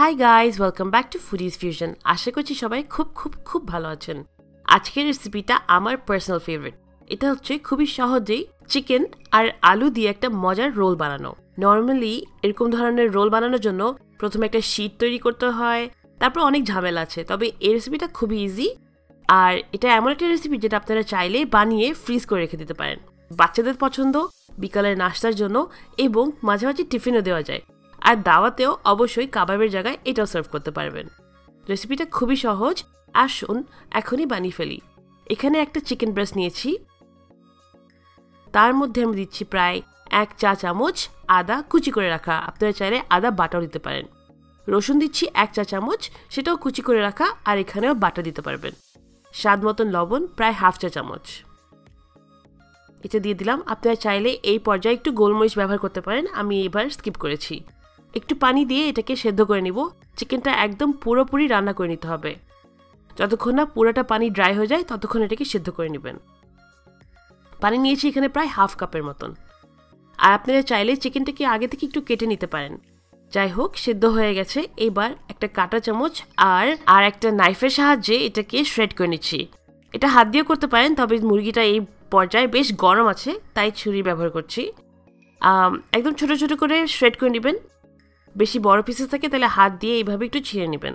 High guys, welcome back to Foodies Fusion. আশা করছি সবাই খুব ভালো আছেন। আজকের রেসিপিটা আমার পার্সোনাল ফেভারিট। এটা হচ্ছে খুবই সহজেই চিকেন আর আলু দিয়ে একটা মজার রোল বানানো। নর্মালি এরকম ধরনের রোল বানানোর জন্য প্রথমে একটা শীট তৈরি করতে হয়, তারপর অনেক ঝামেলা আছে। তবে এই রেসিপিটা খুবই ইজি, আর এটা এমন একটা রেসিপি যেটা আপনারা চাইলে বানিয়ে ফ্রিজ করে রেখে দিতে পারেন। বাচ্চাদের পছন্দ, বিকালের নাস্তার জন্য এবং মাঝে মাঝে টিফিনও দেওয়া যায়। আর দাওয়াতেও অবশ্যই কাবাবের জায়গায় এটাও সার্ভ করতে পারবেন। রেসিপিটা খুবই সহজ। আসুন এখনই বানিয়ে ফেলি। এখানে একটা চিকেন ব্রেস্ট নিয়েছি, তার মধ্যে আমি দিচ্ছি প্রায় 1 চা চামচ আদা কুচি করে রাখা। আপনারা চাইলে আদা বাটাও দিতে পারেন। রসুন দিচ্ছি 1 চা চামচ, সেটাও কুচি করে রাখা, আর এখানেও বাটা দিতে পারবেন। স্বাদ মতন লবণ প্রায় 1/2 চা চামচ এটা দিয়ে দিলাম। আপনারা চাইলে এই পর্যায়ে একটু গোলমরিচ ব্যবহার করতে পারেন, আমি এবার স্কিপ করেছি। একটু পানি দিয়ে এটাকে সেদ্ধ করে নিব। চিকেনটা একদম পুরোপুরি রান্না করে নিতে হবে। যতক্ষণ না পুরোটা পানি ড্রাই হয়ে যায় ততক্ষণ এটাকে সেদ্ধ করে নেবেন। পানি নিয়েছি এখানে প্রায় 1/2 কাপের মতন। আর আপনারা চাইলে চিকেনটাকে আগে থেকে একটু কেটে নিতে পারেন। যাই হোক, সেদ্ধ হয়ে গেছে। এবার একটা কাঁটা চামচ আর একটা নাইফের সাহায্যে এটাকে শ্রেড করে নিচ্ছি। এটা হাত দিয়েও করতে পারেন, তবে মুরগিটা এই পর্যায়ে বেশ গরম আছে তাই ছুরি ব্যবহার করছি। একদম ছোট ছোট করে শ্রেড করে নেবেন। বেশি বড় পিসেস থাকে তাহলে হাত দিয়ে এইভাবে একটু ছিঁড়ে নেবেন।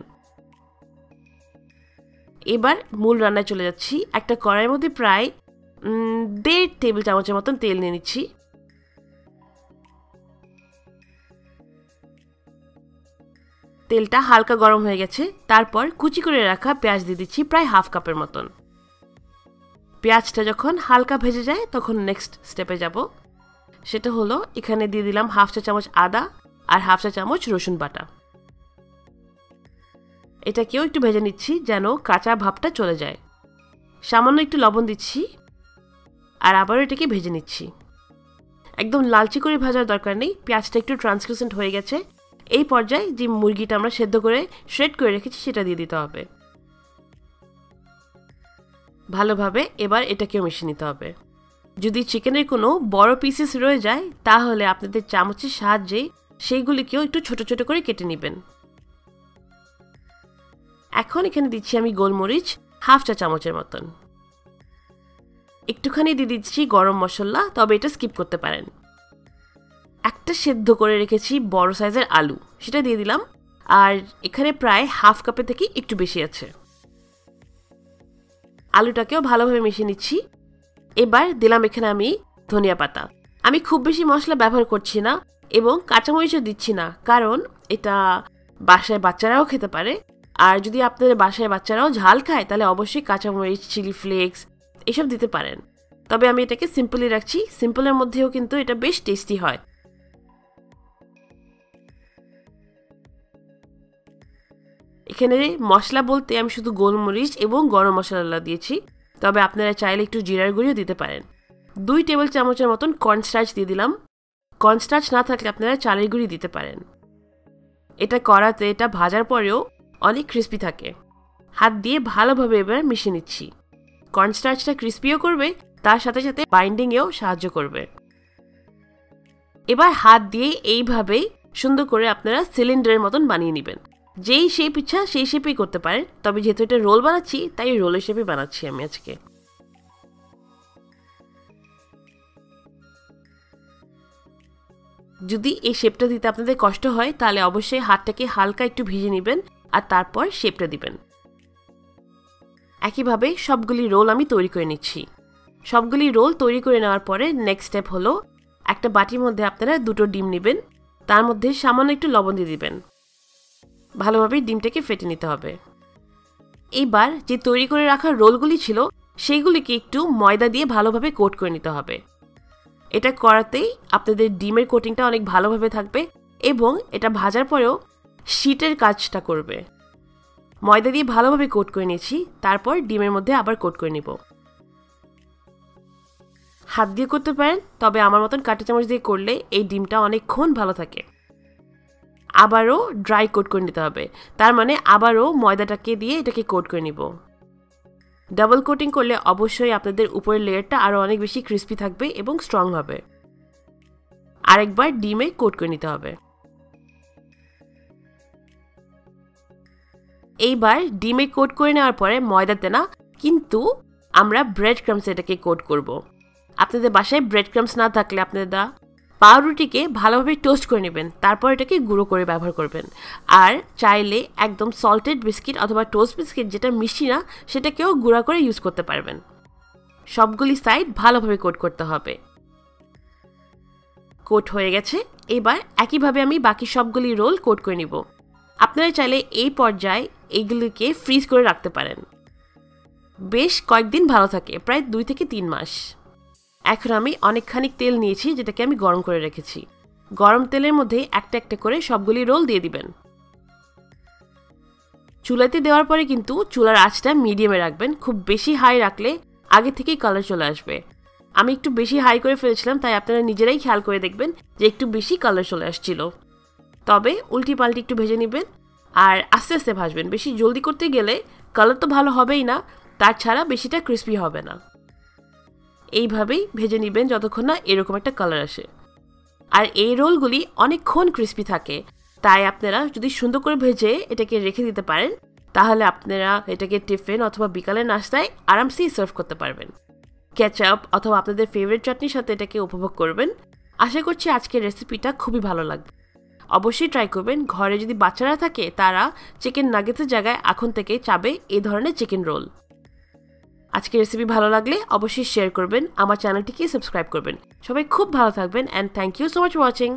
এবার মূল রান্নায় চলে যাচ্ছি। একটা কড়াইয়ের মধ্যে প্রায় 1.5 টেবিল চামচের মতন তেল নিয়ে নিচ্ছি। তেলটা হালকা গরম হয়ে গেছে। তারপর কুচি করে রাখা পেঁয়াজ দিয়ে দিচ্ছি প্রায় 1/2 কাপের মতন। পেঁয়াজটা যখন হালকা ভেজে যায় তখন নেক্সট স্টেপে যাব। সেটা হলো এখানে দিয়ে দিলাম 1/2 চা চামচ আদা আর 1/2 চা চামচ রসুন বাটা। এটাকেও একটু ভেজে নিচ্ছি যেন কাঁচা ভাবটা চলে যায়। সামান্য একটু লবণ দিচ্ছি আর আবারও এটাকে ভেজে নিচ্ছি। একদম লালচে করে ভাজার দরকার নেই, পেঁয়াজটা একটু ট্রান্সলুসেন্ট হয়ে গেছে। এই পর্যায়ে যে মুরগিটা আমরা সেদ্ধ করে শ্রেড করে রেখেছি সেটা দিয়ে দিতে হবে ভালোভাবে। এবার এটাকেও মিশিয়ে নিতে হবে। যদি চিকেনের কোনো বড় পিসেস রয়ে যায় তাহলে আপনাদের চামচের সাহায্যে সেইগুলিকেও একটু ছোট ছোট করে কেটে নেবেন। এখন এখানে দিচ্ছি আমি গোলমরিচ 1/2 চা চামচের মতন। একটুখানি দিয়ে দিচ্ছি গরম মশলা, তবে এটা স্কিপ করতে পারেন। একটা সেদ্ধ করে রেখেছি বড় সাইজের আলু, সেটা দিয়ে দিলাম। আর এখানে প্রায় 1/2 কাপের থেকে একটু বেশি আছে। আলুটাকেও ভালোভাবে মিশিয়ে নিচ্ছি। এবার দিলাম এখানে আমি ধনিয়া পাতা। আমি খুব বেশি মশলা ব্যবহার করছি না এবং কাঁচামরিচও দিচ্ছি না, কারণ এটা বাসায় বাচ্চারাও খেতে পারে। আর যদি আপনাদের বাসায় বাচ্চারাও ঝাল খায় তাহলে অবশ্যই কাঁচামরিচ, চিলি ফ্লেক্স এসব দিতে পারেন। তবে আমি এটাকে সিম্পলই রাখছি। সিম্পলের মধ্যেও কিন্তু এটা বেশ টেস্টি হয়। এখানে মশলা বলতে আমি শুধু গোলমরিচ এবং গরম মশলা দিয়েছি, তবে আপনারা চাইলে একটু জিরার গুঁড়িও দিতে পারেন। 2 টেবিল চামচের মতন কর্নস্টার্চ দিয়ে দিলাম। কর্নস্টার্চ না থাকলে আপনারা চালের গুঁড়ি দিতে পারেন। এটা করাতে এটা ভাজার পরেও অনেক ক্রিস্পি থাকে। হাত দিয়ে ভালোভাবে এবার মিশিয়ে নিচ্ছি। কর্নস্টার্চটা ক্রিস্পিও করবে, তার সাথে সাথে বাইন্ডিংয়েও সাহায্য করবে। এবার হাত দিয়ে এইভাবেই সুন্দর করে আপনারা সিলিন্ডারের মতন বানিয়ে নেবেন। যেই শেপ ইচ্ছা সেই শেপেই করতে পারেন, তবে যেহেতু এটা রোল বানাচ্ছি তাই রোলের শেপে বানাচ্ছি আমি আজকে। যদি এই শেপটা দিতে আপনাদের কষ্ট হয় তাহলে অবশ্যই হাতটাকে হালকা একটু ভিজে নেবেন আর তারপর শেপটা দিবেন। একইভাবে সবগুলি রোল আমি তৈরি করে নিচ্ছি। সবগুলি রোল তৈরি করে নেওয়ার পরে নেক্সট স্টেপ হলো একটা বাটির মধ্যে আপনারা 2টো ডিম নেবেন, তার মধ্যে সামান্য একটু লবণ দিয়ে দিবেন। ভালোভাবে ডিমটাকে ফেটে নিতে হবে। এইবার যে তৈরি করে রাখা রোলগুলি ছিল সেইগুলিকে একটু ময়দা দিয়ে ভালোভাবে কোট করে নিতে হবে। এটা করাতেই আপনাদের ডিমের কোটিংটা অনেক ভালোভাবে থাকবে এবং এটা ভাজার পরেও শীটের কাজটা করবে। ময়দা দিয়ে ভালোভাবে কোট করে নিয়েছি, তারপর ডিমের মধ্যে আবার কোট করে নিব। হাত দিয়ে করতে পারেন, তবে আমার মতন কাঁটা চামচ দিয়ে করলে এই ডিমটা অনেকক্ষণ ভালো থাকে। আবারও ড্রাই কোট করে নিতে হবে, তার মানে আবারও ময়দাটাকে দিয়ে এটাকে কোট করে নিব। ডাবল কোটিং করলে অবশ্যই আপনাদের উপরের লেয়ারটা আরও অনেক বেশি ক্রিস্পি থাকবে এবং স্ট্রং হবে। আরেকবার ডিমে কোট করে নিতে হবে। এইবার ডিমে কোট করে নেওয়ার পরে ময়দাতে না, কিন্তু আমরা ব্রেড ক্রামসে এটাকে কোট করব। আপনাদের বাসায় ব্রেড ক্রামস না থাকলে আপনারা পাউরুটিকে ভালোভাবে টোস্ট করে নেবেন, তারপর এটাকে গুঁড়ো করে ব্যবহার করবেন। আর চাইলে একদম সল্টেড বিস্কিট অথবা টোস্ট বিস্কিট যেটা মিষ্টি না, সেটাকেও গুঁড়া করে ইউজ করতে পারবেন। সবগুলি সাইড ভালোভাবে কোট করতে হবে। কোট হয়ে গেছে। এবার একইভাবে আমি বাকি সবগুলি রোল কোট করে নিব। আপনারা চাইলে এই পর্যায়ে এইগুলিকে ফ্রিজ করে রাখতে পারেন, বেশ কয়েকদিন ভালো থাকে, প্রায় 2 থেকে 3 মাস। এখন আমি অনেকখানি তেল নিয়েছি, যেটাকে আমি গরম করে রেখেছি। গরম তেলের মধ্যে একটা একটা করে সবগুলি রোল দিয়ে দিবেন। চুলাতে দেওয়ার পরে কিন্তু চুলার আঁচটা মিডিয়ামে রাখবেন, খুব বেশি হাই রাখলে আগে থেকেই কালার চলে আসবে। আমি একটু বেশি হাই করে ফেলেছিলাম, তাই আপনারা নিজেরাই খেয়াল করে দেখবেন যে একটু বেশি কালার চলে আসছিল। তবে উল্টি পাল্টি একটু ভেজে নেবেন আর আস্তে আস্তে ভাজবেন। বেশি জলদি করতে গেলে কালার তো ভালো হবেই না, তাছাড়া বেশিটা ক্রিস্পি হবে না। এইভাবেই ভেজে নেবেন যতক্ষণ না এরকম একটা কালার আসে। আর এই রোলগুলি অনেকক্ষণ ক্রিস্পি থাকে, তাই আপনারা যদি সুন্দর করে ভেজে এটাকে রেখে দিতে পারেন, তাহলে আপনারা এটাকে টিফিন অথবা বিকালের নাস্তায় আরামসেই সার্ভ করতে পারবেন। কেচাপ অথবা আপনাদের ফেভারিট চাটনির সাথে এটাকে উপভোগ করবেন। আশা করছি আজকের রেসিপিটা খুবই ভালো লাগবে। অবশ্যই ট্রাই করবেন। ঘরে যদি বাচ্চারা থাকে, তারা চিকেন নাগেটসের জায়গায় এখন থেকে চাবে এই ধরনের চিকেন রোল। আজকের রেসিপি ভালো লাগলে অবশ্যই শেয়ার করবেন, আমার চ্যানেলটিকে সাবস্ক্রাইব করবেন। সবাই খুব ভালো থাকবেন, and thank you so much for watching.